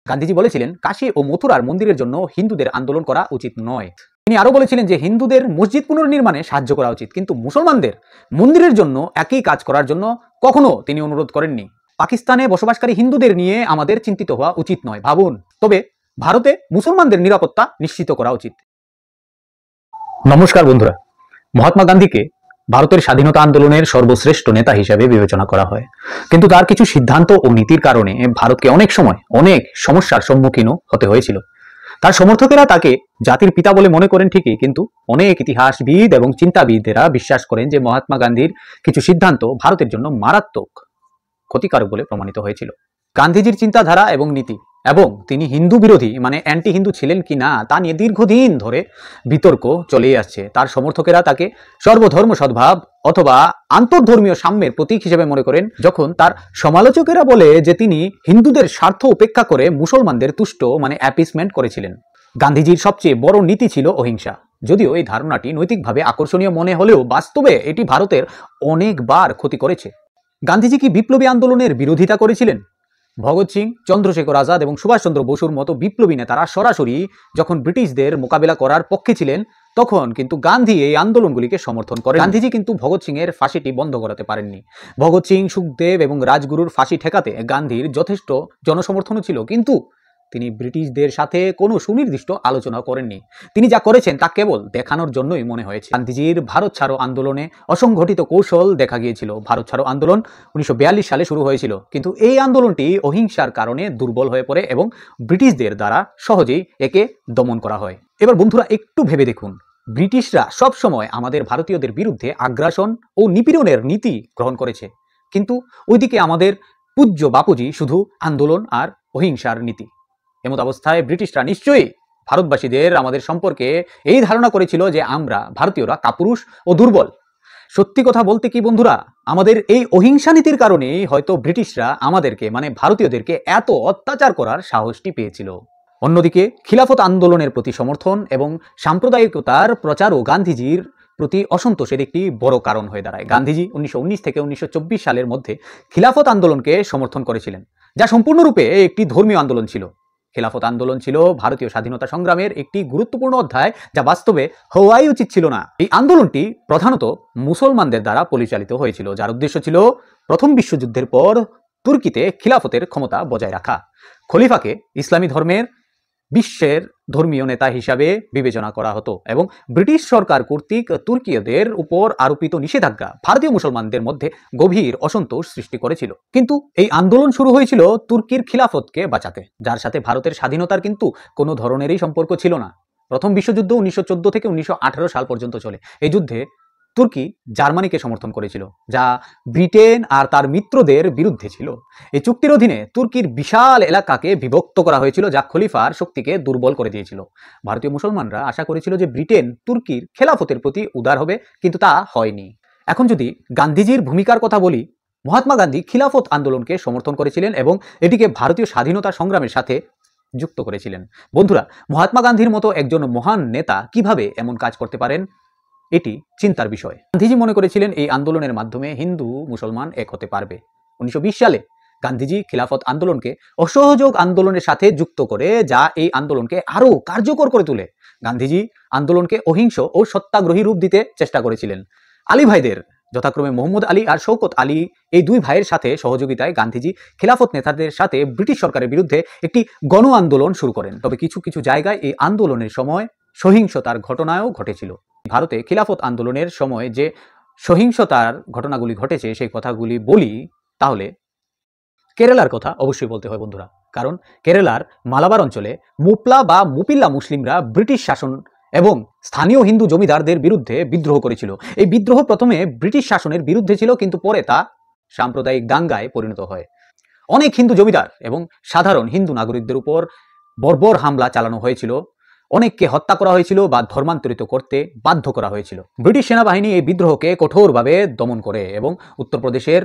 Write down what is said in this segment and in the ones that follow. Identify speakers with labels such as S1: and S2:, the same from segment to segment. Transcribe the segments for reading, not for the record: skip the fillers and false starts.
S1: গান্ধীজি বলেছিলেন কাশী ও মথুরার মন্দিরের জন্য হিন্দুদের আন্দোলন করা উচিত নয়। তিনি আরো বলেছিলেন যে হিন্দুদের মসজিদ পুনর্নির্মাণে সাহায্য করা উচিত, কিন্তু মুসলমানদের মন্দিরের জন্য একই কাজ করার জন্য কখনো তিনি অনুরোধ করেননি। পাকিস্তানে বসবাসকারী হিন্দুদের নিয়ে আমাদের চিন্তিত হওয়া উচিত নয়, ভাবুন, তবে ভারতে মুসলমানদের নিরাপত্তা নিশ্চিত করা উচিত। নমস্কার বন্ধুরা, মহাত্মা গান্ধীকে ভারতের স্বাধীনতা আন্দোলনের সর্বশ্রেষ্ঠ নেতা হিসেবে বিবেচনা করা হয়, কিন্তু তার কিছু সিদ্ধান্ত ও নীতির কারণে ভারতকে অনেক সময় অনেক সমস্যার সম্মুখীনও হতে হয়েছিল। তার সমর্থকেরা তাকে জাতির পিতা বলে মনে করেন ঠিকই, কিন্তু অনেক ইতিহাসবিদ এবং চিন্তাবিদেরা বিশ্বাস করেন যে মহাত্মা গান্ধীর কিছু সিদ্ধান্ত ভারতের জন্য মারাত্মক ক্ষতিকারক বলে প্রমাণিত হয়েছিল। গান্ধীজির চিন্তাধারা এবং নীতি এবং তিনি হিন্দু বিরোধী মানে অ্যান্টি হিন্দু ছিলেন কি না তা নিয়ে দীর্ঘদিন ধরে বিতর্ক চলেই আসছে। তার সমর্থকেরা তাকে সর্বধর্ম সদ্ভাব অথবা আন্তর্ধর্মীয় সাম্যের প্রতীক হিসেবে মনে করেন, যখন তার সমালোচকেরা বলে যে তিনি হিন্দুদের স্বার্থ উপেক্ষা করে মুসলমানদের তুষ্ট মানে অ্যাপিসমেন্ট করেছিলেন। গান্ধীজির সবচেয়ে বড় নীতি ছিল অহিংসা। যদিও এই ধারণাটি নৈতিকভাবে আকর্ষণীয় মনে হলেও বাস্তবে এটি ভারতের অনেকবার ক্ষতি করেছে। গান্ধীজি কি বিপ্লবী আন্দোলনের বিরোধিতা করেছিলেন? ভগৎ সিং, চন্দ্রশেখর আজাদ এবং সুভাষচন্দ্র বসুর মতো বিপ্লবী নেতারা সরাসরি যখন ব্রিটিশদের মোকাবেলা করার পক্ষে ছিলেন, তখন কিন্তু গান্ধী এই আন্দোলনগুলিকে সমর্থন করেন। গান্ধীজি কিন্তু ভগৎ সিং এর ফাঁসিটি বন্ধ করাতে পারেননি। ভগৎ সিং, সুখদেব এবং রাজগুরুর ফাঁসি ঠেকাতে গান্ধীর যথেষ্ট জনসমর্থনও ছিল, কিন্তু তিনি ব্রিটিশদের সাথে কোনো সুনির্দিষ্ট আলোচনা করেননি। তিনি যা করেছেন তা কেবল দেখানোর জন্যই মনে হয়েছে। গান্ধীজির ভারত ছাড়ো আন্দোলনে অসংগঠিত কৌশল দেখা গিয়েছিল। ভারত ছাড়ো আন্দোলন 1942 সালে শুরু হয়েছিল, কিন্তু এই আন্দোলনটি অহিংসার কারণে দুর্বল হয়ে পড়ে এবং ব্রিটিশদের দ্বারা সহজেই একে দমন করা হয়। এবার বন্ধুরা একটু ভেবে দেখুন, ব্রিটিশরা সবসময় আমাদের ভারতীয়দের বিরুদ্ধে আগ্রাসন ও নিপীড়নের নীতি গ্রহণ করেছে, কিন্তু ওইদিকে আমাদের পূজ্য বাপুজি শুধু আন্দোলন আর অহিংসার নীতি। এমত অবস্থায় ব্রিটিশরা নিশ্চয়ই ভারতবাসীদের আমাদের সম্পর্কে এই ধারণা করেছিল যে আমরা ভারতীয়রা কাপুরুষ ও দুর্বল। সত্যি কথা বলতে কি বন্ধুরা, আমাদের এই অহিংসা নীতির কারণেই হয়তো ব্রিটিশরা আমাদেরকে মানে ভারতীয়দেরকে এত অত্যাচার করার সাহসটি পেয়েছিল। অন্যদিকে খিলাফত আন্দোলনের প্রতি সমর্থন এবং সাম্প্রদায়িকতার প্রচারও গান্ধীজির প্রতি অসন্তোষের একটি বড় কারণ হয়ে দাঁড়ায়। গান্ধীজি 1919 থেকে 1924 সালের মধ্যে খিলাফত আন্দোলনকে সমর্থন করেছিলেন, যা সম্পূর্ণরূপে একটি ধর্মীয় আন্দোলন ছিল। খিলাফত আন্দোলন ছিল ভারতীয় স্বাধীনতা সংগ্রামের একটি গুরুত্বপূর্ণ অধ্যায়, যা বাস্তবে হওয়াই উচিত ছিল না। এই আন্দোলনটি প্রধানত মুসলমানদের দ্বারা পরিচালিত হয়েছিল, যার উদ্দেশ্য ছিল প্রথম বিশ্বযুদ্ধের পর তুর্কিতে খিলাফতের ক্ষমতা বজায় রাখা। খলিফাকে ইসলামী ধর্মের বিশ্বের ধর্মীয় নেতা হিসাবে বিবেচনা করা হতো এবং ব্রিটিশ সরকার কর্তৃক তুর্কিয়দের উপর আরোপিত নিষেধাজ্ঞা ভারতীয় মুসলমানদের মধ্যে গভীর অসন্তোষ সৃষ্টি করেছিল। কিন্তু এই আন্দোলন শুরু হয়েছিল তুর্কির খিলাফতকে বাঁচাতে, যার সাথে ভারতের স্বাধীনতার কিন্তু কোনো ধরনেরই সম্পর্ক ছিল না। প্রথম বিশ্বযুদ্ধ 1914 থেকে 1918 সাল পর্যন্ত চলে। এই যুদ্ধে তুর্কি জার্মানিকে সমর্থন করেছিল, যা ব্রিটেন আর তার মিত্রদের বিরুদ্ধে ছিল। এই চুক্তির অধীনে তুর্কির বিশাল এলাকাকে বিভক্ত করা হয়েছিল, যা খলিফার শক্তিকে দুর্বল করে দিয়েছিল। ভারতীয় মুসলমানরা আশা করেছিল যে ব্রিটেন তুর্কির খেলাফতের প্রতি উদার হবে, কিন্তু তা হয়নি। এখন যদি গান্ধীজির ভূমিকার কথা বলি, মহাত্মা গান্ধী খিলাফত আন্দোলনকে সমর্থন করেছিলেন এবং এটিকে ভারতীয় স্বাধীনতা সংগ্রামের সাথে যুক্ত করেছিলেন। বন্ধুরা, মহাত্মা গান্ধীর মতো একজন মহান নেতা কিভাবে এমন কাজ করতে পারেন, এটি চিন্তার বিষয়। গান্ধীজি মনে করেছিলেন এই আন্দোলনের মাধ্যমে হিন্দু মুসলমান এক হতে পারবে। 1920 সালে গান্ধীজি খিলাফত আন্দোলনকে অসহযোগ আন্দোলনের সাথে যুক্ত করে, যা এই আন্দোলনকে আরো কার্যকর করে তোলে। গান্ধীজি আন্দোলনকে অহিংস ও সত্যাগ্রহী রূপ দিতে চেষ্টা করেছিলেন। আলী ভাইদের, যথাক্রমে মোহাম্মদ আলী আর শওকত আলী, এই দুই ভাইয়ের সাথে সহযোগিতায় গান্ধীজি খিলাফত নেতাদের সাথে ব্রিটিশ সরকারের বিরুদ্ধে একটি গণ আন্দোলন শুরু করেন। তবে কিছু কিছু জায়গায় এই আন্দোলনের সময় সহিংসতার ঘটনাও ঘটেছিল। ভারতে খিলাফত আন্দোলনের সময় যে সহিংসতার ঘটনাগুলি ঘটেছে সেই কথাগুলি বলি, তাহলে কেরালার কথা অবশ্যই বলতে হয় বন্ধুরা, কারণ কেরালার মালাবার অঞ্চলে মুপলা বা মুপিল্লা মুসলিমরা ব্রিটিশ শাসন এবং স্থানীয় হিন্দু জমিদারদের বিরুদ্ধে বিদ্রোহ করেছিল। এই বিদ্রোহ প্রথমে ব্রিটিশ শাসনের বিরুদ্ধে ছিল, কিন্তু পরে তা সাম্প্রদায়িক দাঙ্গায় পরিণত হয়। অনেক হিন্দু জমিদার এবং সাধারণ হিন্দু নাগরিকদের উপর বর্বর হামলা চালানো হয়েছিল। অনেককে হত্যা করা হয়েছিল বা ধর্মান্তরিত করতে বাধ্য করা হয়েছিল। ব্রিটিশ সেনাবাহিনী এই বিদ্রোহকে কঠোরভাবে দমন করে এবং উত্তরপ্রদেশের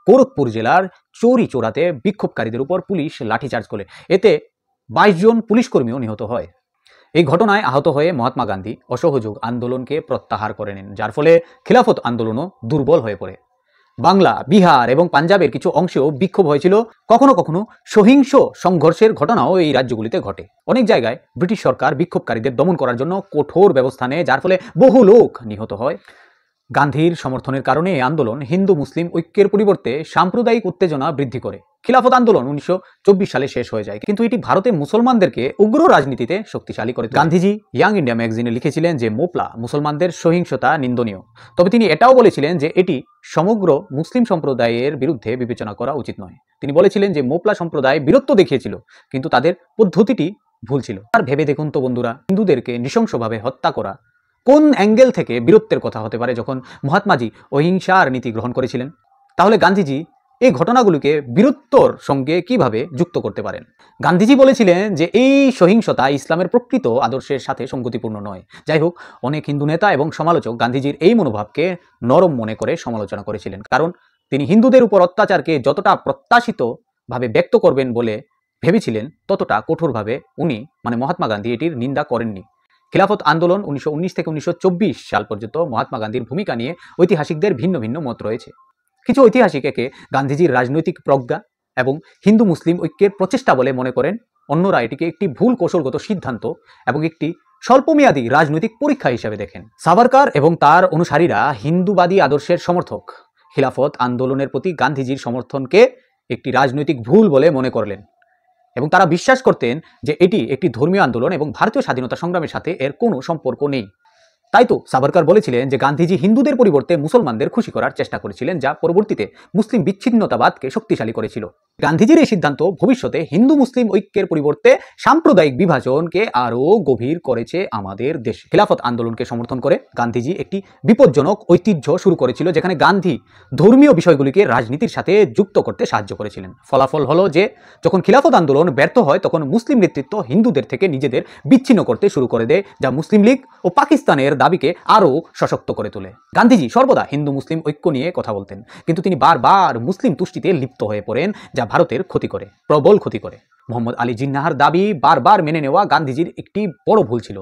S1: গোরখপুর জেলার চৌরি চৌরাতে বিক্ষোভকারীদের উপর পুলিশ লাঠিচার্জ করে। এতে 22 জন পুলিশকর্মীও নিহত হয়। এই ঘটনায় আহত হয়ে মহাত্মা গান্ধী অসহযোগ আন্দোলনকে প্রত্যাহার করে নেন, যার ফলে খিলাফত আন্দোলনও দুর্বল হয়ে পড়ে। বাংলা, বিহার এবং পাঞ্জাবের কিছু অংশেও বিক্ষোভ হয়েছিল। কখনো কখনো সহিংস সংঘর্ষের ঘটনাও এই রাজ্যগুলিতে ঘটে। অনেক জায়গায় ব্রিটিশ সরকার বিক্ষোভকারীদের দমন করার জন্য কঠোর ব্যবস্থা নেয়, যার ফলে বহু লোক নিহত হয়। গান্ধীর সমর্থনের কারণে এই আন্দোলন হিন্দু মুসলিম ঐক্যের পরিবর্তে সাম্প্রদায়িক উত্তেজনা বৃদ্ধি করে। খিলাফত আন্দোলন 1924 সালে শেষ হয়ে যায়, কিন্তু এটি ভারতে মুসলমানদেরকে উগ্র রাজনীতিতে শক্তিশালী করে। গান্ধীজি ইয়াং ইন্ডিয়া ম্যাগাজিনে লিখেছিলেন যে মোপলা মুসলমানদের সহিংসতা নিন্দনীয়, তবে তিনি এটাও বলেছিলেন যে এটি সমগ্র মুসলিম সম্প্রদায়ের বিরুদ্ধে বিবেচনা করা উচিত নয়। তিনি বলেছিলেন যে মোপলা সম্প্রদায় বীরত্ব দেখিয়েছিল, কিন্তু তাদের পদ্ধতিটি ভুল ছিল। আর ভেবে দেখুন তো বন্ধুরা, হিন্দুদেরকে নৃশংসভাবে হত্যা করা কোন অ্যাঙ্গেল থেকে বীরত্বের কথা হতে পারে যখন মহাত্মাজি অহিংসার নীতি গ্রহণ করেছিলেন? তাহলে গান্ধীজি এই ঘটনাগুলিকে বীরত্বর সঙ্গে কিভাবে যুক্ত করতে পারেন? গান্ধীজি বলেছিলেন যে এই সহিংসতা ইসলামের প্রকৃত আদর্শের সাথে সঙ্গতিপূর্ণ নয়। যাই হোক, অনেক হিন্দু নেতা এবং সমালোচক গান্ধীজির এই মনোভাবকে নরম মনে করে সমালোচনা করেছিলেন, কারণ তিনি হিন্দুদের উপর অত্যাচারকে যতটা প্রত্যাশিতভাবে ব্যক্ত করবেন বলে ভেবেছিলেন, ততটা কঠোরভাবে উনি মহাত্মা গান্ধী এটির নিন্দা করেননি। খিলাফত আন্দোলন 1919 থেকে 1924 সাল পর্যন্ত মহাত্মা গান্ধীর ভূমিকা নিয়ে ঐতিহাসিকদের ভিন্ন ভিন্ন মত রয়েছে। কিছু ঐতিহাসিক একে গান্ধীজির রাজনৈতিক প্রজ্ঞা এবং হিন্দু মুসলিম ঐক্যের প্রচেষ্টা বলে মনে করেন, অন্যরা এটিকে একটি ভুল কৌশলগত সিদ্ধান্ত এবং একটি স্বল্পমেয়াদী রাজনৈতিক পরীক্ষা হিসেবে দেখেন। সাভারকার এবং তার অনুসারীরা হিন্দুবাদী আদর্শের সমর্থক। খিলাফত আন্দোলনের প্রতি গান্ধীজির সমর্থনকে একটি রাজনৈতিক ভুল বলে মনে করলেন এবং তারা বিশ্বাস করতেন যে এটি একটি ধর্মীয় আন্দোলন এবং ভারতীয় স্বাধীনতা সংগ্রামের সাথে এর কোনো সম্পর্ক নেই। তাই তো সাভারকার বলেছিলেন যে গান্ধীজি হিন্দুদের পরিবর্তে মুসলমানদের খুশি করার চেষ্টা করেছিলেন, যা পরবর্তীতে মুসলিম বিচ্ছিন্নতাবাদকে শক্তিশালী করেছিল। গান্ধীজির এই সিদ্ধান্ত ভবিষ্যতে হিন্দু মুসলিম ঐক্যের পরিবর্তে সাম্প্রদায়িক বিভাজনকে আরও গভীর করেছে আমাদের দেশে। খিলাফত আন্দোলনকে সমর্থন করে গান্ধীজি একটি বিপজ্জনক ঐতিহ্য শুরু করেছিল, যেখানে গান্ধী ধর্মীয় বিষয়গুলিকে রাজনীতির সাথে যুক্ত করতে সাহায্য করেছিলেন। ফলাফল হলো যে যখন খিলাফত আন্দোলন ব্যর্থ হয়, তখন মুসলিম নেতৃত্ব হিন্দুদের থেকে নিজেদের বিচ্ছিন্ন করতে শুরু করে দেয়, যা মুসলিম লীগ ও পাকিস্তানের দাবিকে আরও সশক্ত করে তোলে। গান্ধীজি সর্বদা হিন্দু মুসলিম ঐক্য নিয়ে কথা বলতেন, কিন্তু তিনি বারবার মুসলিম তুষ্টিতে লিপ্ত হয়ে পড়েন, যা ভারতের ক্ষতি করে, প্রবল ক্ষতি করে। মোহাম্মদ আলী জিন্নাহর দাবি বারবার মেনে নেওয়া গান্ধীজির একটি বড় ভুল ছিল।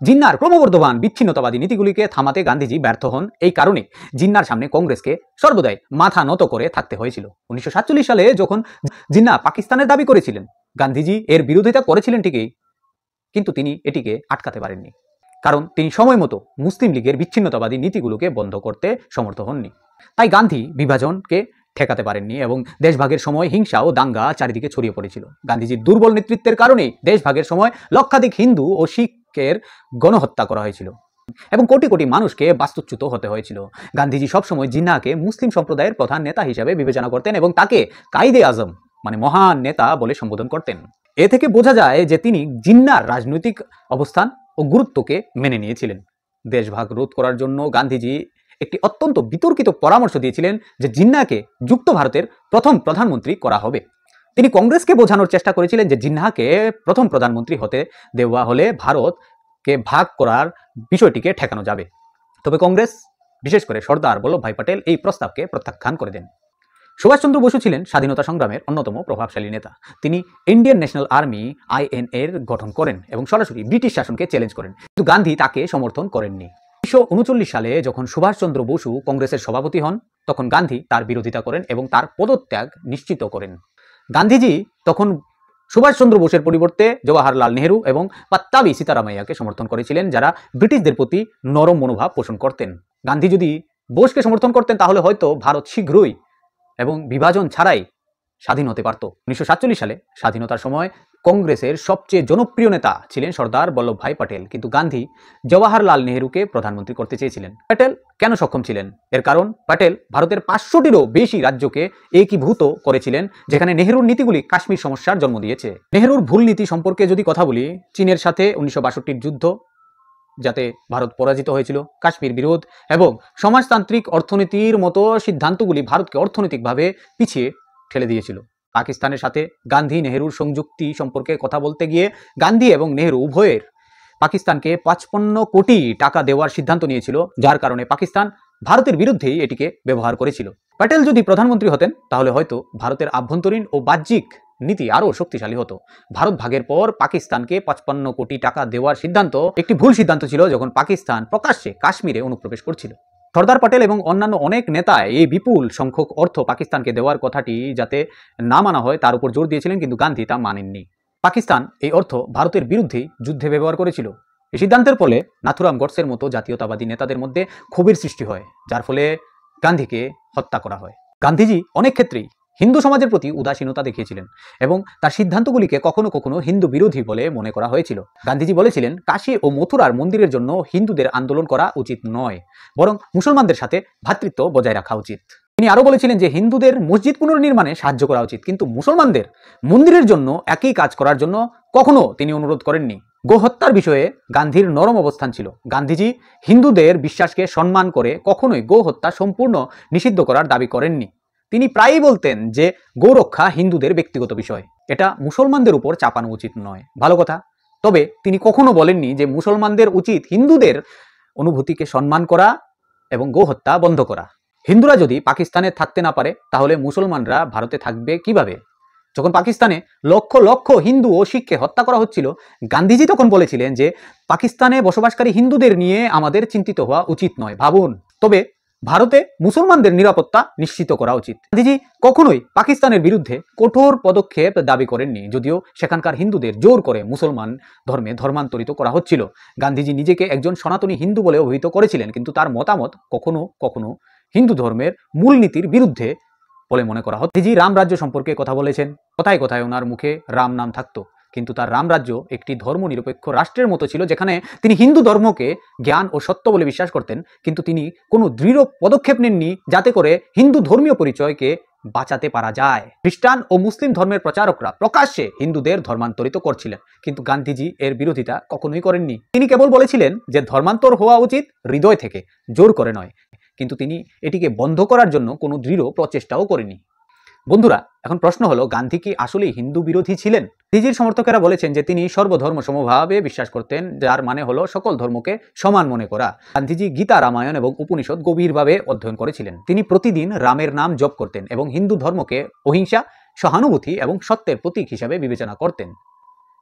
S1: জিন্নার ক্রমবর্ধমান বিচ্ছিন্নতাবাদী নীতিগুলিকে থামাতে গান্ধীজি ব্যর্থ হন। এই কারণে জিন্নার সামনে কংগ্রেসকে সর্বদাই মাথা নত করে থাকতে হয়েছিল। 1947 সালে যখন জিন্না পাকিস্তানের দাবি করেছিলেন, গান্ধীজি এর বিরোধিতা করেছিলেন ঠিকই, কিন্তু তিনি এটিকে আটকাতে পারেননি, কারণ তিনি সময় মতো মুসলিম লীগের বিচ্ছিন্নতাবাদী নীতিগুলোকে বন্ধ করতে সমর্থ হননি। তাই গান্ধী বিভাজনকে ঠেকাতে পারেননি এবং দেশভাগের সময় হিংসা ও দাঙ্গা চারিদিকে ছড়িয়ে পড়েছিল। গান্ধীজির দুর্বল নেতৃত্বের কারণেই দেশভাগের সময় লক্ষাধিক হিন্দু ও শিখের গণহত্যা করা হয়েছিল এবং কোটি কোটি মানুষকে বাস্তুচ্যুত হতে হয়েছিল। গান্ধীজি সবসময় জিন্নাহকে মুসলিম সম্প্রদায়ের প্রধান নেতা হিসেবে বিবেচনা করতেন এবং তাকে কায়েদে আজম মহান নেতা বলে সম্বোধন করতেন। এ থেকে বোঝা যায় যে তিনি জিন্নার রাজনৈতিক অবস্থান ও গুরুত্বকে মেনে নিয়েছিলেন। দেশভাগ রোধ করার জন্য গান্ধীজি একটি অত্যন্ত বিতর্কিত পরামর্শ দিয়েছিলেন যে জিন্নাহকে যুক্ত ভারতের প্রথম প্রধানমন্ত্রী করা হবে। তিনি কংগ্রেসকে বোঝানোর চেষ্টা করেছিলেন যে জিন্নাহকে প্রথম প্রধানমন্ত্রী হতে দেওয়া হলে ভারতকে ভাগ করার বিষয়টিকে ঠেকানো যাবে। তবে কংগ্রেস, বিশেষ করে সর্দার বল্লভভাই পটেল, এই প্রস্তাবকে প্রত্যাখ্যান করে দেন। সুভাষচন্দ্র বসু ছিলেন স্বাধীনতা সংগ্রামের অন্যতম প্রভাবশালী নেতা। তিনি ইন্ডিয়ান ন্যাশনাল আর্মি INA গঠন করেন এবং সরাসরি ব্রিটিশ শাসনকে চ্যালেঞ্জ করেন, কিন্তু গান্ধী তাকে সমর্থন করেননি। 1939 সালে যখন সুভাষচন্দ্র বসু কংগ্রেসের সভাপতি হন, তখন গান্ধী তার বিরোধিতা করেন এবং তার পদত্যাগ নিশ্চিত করেন। গান্ধীজি তখন সুভাষচন্দ্র বোসের পরিবর্তে জওয়াহরলাল নেহরু এবং পাত্তাবি সীতারামাইয়াকে সমর্থন করেছিলেন, যারা ব্রিটিশদের প্রতি নরম মনোভাব পোষণ করতেন। গান্ধী যদি বোসকে সমর্থন করতেন, তাহলে হয়তো ভারত শীঘ্রই এবং বিভাজন ছাড়াই স্বাধীন হতে পারত। 1947 সালে স্বাধীনতার সময় কংগ্রেসের সবচেয়ে জনপ্রিয় নেতা ছিলেন সর্দার বল্লভভাই পটেল, কিন্তু গান্ধী জওয়াহরলাল নেহরুকে প্রধানমন্ত্রী করতে চেয়েছিলেন। পটেল কেন সক্ষম ছিলেন? এর কারণ পটেল ভারতের 500টিরও বেশি রাজ্যকে একীভূত করেছিলেন, যেখানে নেহরুর নীতিগুলি কাশ্মীর সমস্যার জন্ম দিয়েছে। নেহরুর ভুল নীতি সম্পর্কে যদি কথা বলি, চীনের সাথে 1962 যুদ্ধ, যাতে ভারত পরাজিত হয়েছিল, কাশ্মীর বিরোধ এবং সমাজতান্ত্রিক অর্থনীতির মতো সিদ্ধান্তগুলি ভারতকে অর্থনৈতিকভাবে পিছিয়ে ঠেলে দিয়েছিল। পাকিস্তানের সাথে গান্ধী নেহরুর সংযুক্তি সম্পর্কে কথা বলতে গিয়ে গান্ধী এবং নেহরু উভয়ের পাকিস্তানকে 55 কোটি টাকা দেওয়ার সিদ্ধান্ত নিয়েছিল, যার কারণে পাকিস্তান ভারতের বিরুদ্ধেই এটিকে ব্যবহার করেছিল। প্যাটেল যদি প্রধানমন্ত্রী হতেন, তাহলে হয়তো ভারতের আভ্যন্তরীণ ও বাহ্যিক নীতি আরও শক্তিশালী হতো। ভারত ভাগের পর পাকিস্তানকে 55 কোটি টাকা দেওয়ার সিদ্ধান্ত একটি ভুল সিদ্ধান্ত ছিল, যখন পাকিস্তান প্রকাশ্যে কাশ্মীরে অনুপ্রবেশ করছিল। সর্দার প্যাটেল এবং অন্যান্য অনেক নেতা এই বিপুল সংখ্যক অর্থ পাকিস্তানকে দেওয়ার কথাটি যাতে না মানা হয় তার উপর জোর দিয়েছিলেন, কিন্তু গান্ধী তা মানেননি। পাকিস্তান এই অর্থ ভারতের বিরুদ্ধেই যুদ্ধে ব্যবহার করেছিল। এই সিদ্ধান্তের ফলে নাথুরাম গডসের মতো জাতীয়তাবাদী নেতাদের মধ্যে ক্ষোভের সৃষ্টি হয়, যার ফলে গান্ধীকে হত্যা করা হয়। গান্ধীজি অনেক ক্ষেত্রেই হিন্দু সমাজের প্রতি উদাসীনতা দেখিয়েছিলেন এবং তার সিদ্ধান্তগুলিকে কখনো কখনো হিন্দু বিরোধী বলে মনে করা হয়েছিল। গান্ধীজি বলেছিলেন, কাশী ও মথুরার মন্দিরের জন্য হিন্দুদের আন্দোলন করা উচিত নয়, বরং মুসলমানদের সাথে ভ্রাতৃত্ব বজায় রাখা উচিত। তিনি আরো বলেছিলেন যে হিন্দুদের মসজিদ পুনর্নির্মাণে সাহায্য করা উচিত, কিন্তু মুসলমানদের মন্দিরের জন্য একই কাজ করার জন্য কখনো তিনি অনুরোধ করেননি। গোহত্যার বিষয়ে গান্ধীর নরম অবস্থান ছিল। গান্ধীজি হিন্দুদের বিশ্বাসকে সম্মান করে কখনোই গোহত্যা সম্পূর্ণ নিষিদ্ধ করার দাবি করেননি। তিনি প্রায়ই বলতেন যে গোরক্ষা হিন্দুদের ব্যক্তিগত বিষয়, এটা মুসলমানদের উপর চাপানো উচিত নয়। ভালো কথা, তবে তিনি কখনো বলেননি যে মুসলমানদের উচিত হিন্দুদের অনুভূতিকে সম্মান করা এবং গোহত্যা বন্ধ করা। হিন্দুরা যদি পাকিস্তানে থাকতে না পারে তাহলে মুসলমানরা ভারতে থাকবে কিভাবে? যখন পাকিস্তানে লক্ষ লক্ষ হিন্দু ও শিখকে হত্যা করা হচ্ছিল, গান্ধীজি তখন বলেছিলেন যে পাকিস্তানে বসবাসকারী হিন্দুদের নিয়ে আমাদের চিন্তিত হওয়া উচিত নয়। ভাবুন, তবে ভারতে মুসলমানদের নিরাপত্তা নিশ্চিত করা উচিত। গান্ধীজি কখনোই পাকিস্তানের বিরুদ্ধে কঠোর পদক্ষেপ দাবি করেননি, যদিও সেখানকার হিন্দুদের জোর করে মুসলমান ধর্মে ধর্মান্তরিত করা হচ্ছিল। গান্ধীজি নিজেকে একজন সনাতনী হিন্দু বলে অভিহিত করেছিলেন, কিন্তু তার মতামত কখনো কখনো হিন্দু ধর্মের মূলনীতির বিরুদ্ধে বলে মনে করা হয়। গান্ধীজি রামরাজ্য সম্পর্কে কথা বলেছেন। কথায় কথায় ওনার মুখে রাম নাম থাকতো, কিন্তু তার রামরাজ্য একটি ধর্মনিরপেক্ষ রাষ্ট্রের মতো ছিল, যেখানে তিনি হিন্দু ধর্মকে জ্ঞান ও সত্য বলে বিশ্বাস করতেন, কিন্তু তিনি কোনো দৃঢ় পদক্ষেপ নেননি যাতে করে হিন্দু ধর্মীয় পরিচয়কে বাঁচাতে পারা যায়। খ্রিস্টান ও মুসলিম ধর্মের প্রচারকরা প্রকাশ্যে হিন্দুদের ধর্মান্তরিত করছিলেন, কিন্তু গান্ধীজি এর বিরোধিতা কখনোই করেননি। তিনি কেবল বলেছিলেন যে ধর্মান্তর হওয়া উচিত হৃদয় থেকে, জোর করে নয়, কিন্তু তিনি এটিকে বন্ধ করার জন্য কোনো দৃঢ় প্রচেষ্টাও করেনি। বন্ধুরা, এখন প্রশ্ন হলো, গান্ধী কি আসলে হিন্দু বিরোধী ছিলেন? গান্ধীজির সমর্থকেরা বলেছেন যে তিনি সর্বধর্ম সমভাবে বিশ্বাস করতেন, যার মানে হলো সকল ধর্মকে সমান মনে করা। গান্ধীজি গীতা, রামায়ণ এবং উপনিষদ গভীরভাবে অধ্যয়ন করেছিলেন। তিনি প্রতিদিন রামের নাম জপ করতেন এবং হিন্দু ধর্মকে অহিংসা, সহানুভূতি এবং সত্যের প্রতীক হিসাবে বিবেচনা করতেন।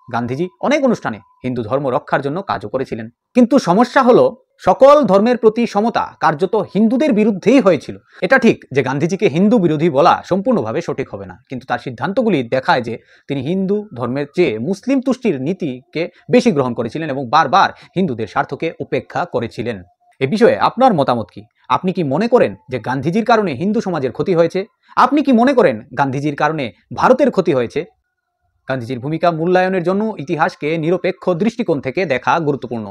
S1: গান্ধীজি অনেক অনুষ্ঠানে হিন্দু ধর্ম রক্ষার জন্য কাজও করেছিলেন, কিন্তু সমস্যা হলো সকল ধর্মের প্রতি সমতা কার্যত হিন্দুদের বিরুদ্ধেই হয়েছিল। এটা ঠিক যে গান্ধীজিকে হিন্দু বিরোধী বলা সম্পূর্ণভাবে সঠিক হবে না, কিন্তু তার সিদ্ধান্তগুলি দেখায় যে তিনি হিন্দু ধর্মের চেয়ে মুসলিম তুষ্টির নীতিকে বেশি গ্রহণ করেছিলেন এবং বারবার হিন্দুদের স্বার্থকে উপেক্ষা করেছিলেন। এ বিষয়ে আপনার মতামত কি? আপনি কি মনে করেন যে গান্ধীজির কারণে হিন্দু সমাজের ক্ষতি হয়েছে? আপনি কি মনে করেন গান্ধীজির কারণে ভারতের ক্ষতি হয়েছে? গান্ধীজির ভূমিকা মূল্যায়নের জন্য ইতিহাসকে নিরপেক্ষ দৃষ্টিকোণ থেকে দেখা গুরুত্বপূর্ণ।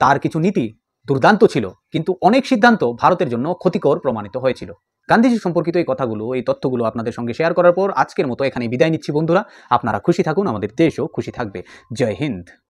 S1: তার কিছু নীতি দুর্দান্ত ছিল, কিন্তু অনেক সিদ্ধান্ত ভারতের জন্য ক্ষতিকর প্রমাণিত হয়েছিল। গান্ধীজি সম্পর্কিত এই কথাগুলো, এই তথ্যগুলো আপনাদের সঙ্গে শেয়ার করার পর আজকের মতো এখানে বিদায় নিচ্ছি বন্ধুরা। আপনারা খুশি থাকুন, আমাদের দেশও খুশি থাকবে। জয় হিন্দ।